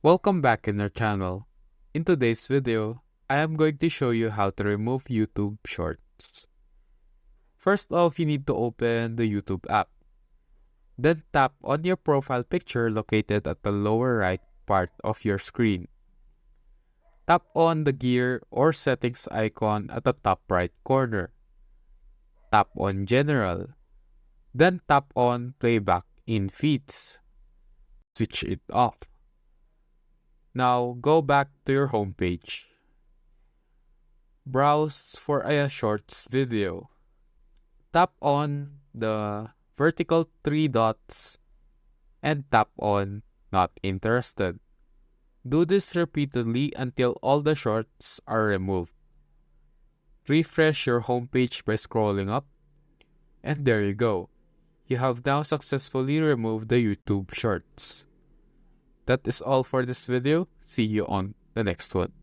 Welcome back in our channel. In today's video, I am going to show you how to remove YouTube Shorts. First off, you need to open the YouTube app. Then tap on your profile picture located at the lower right part of your screen. Tap on the gear or settings icon at the top right corner. Tap on General. Then tap on Playback in Feeds. Switch it off. Now go back to your homepage. Browse for a shorts video. Tap on the vertical three dots and tap on Not Interested. Do this repeatedly until all the shorts are removed. Refresh your homepage by scrolling up, and there you go. You have now successfully removed the YouTube Shorts. That is all for this video. See you on the next one.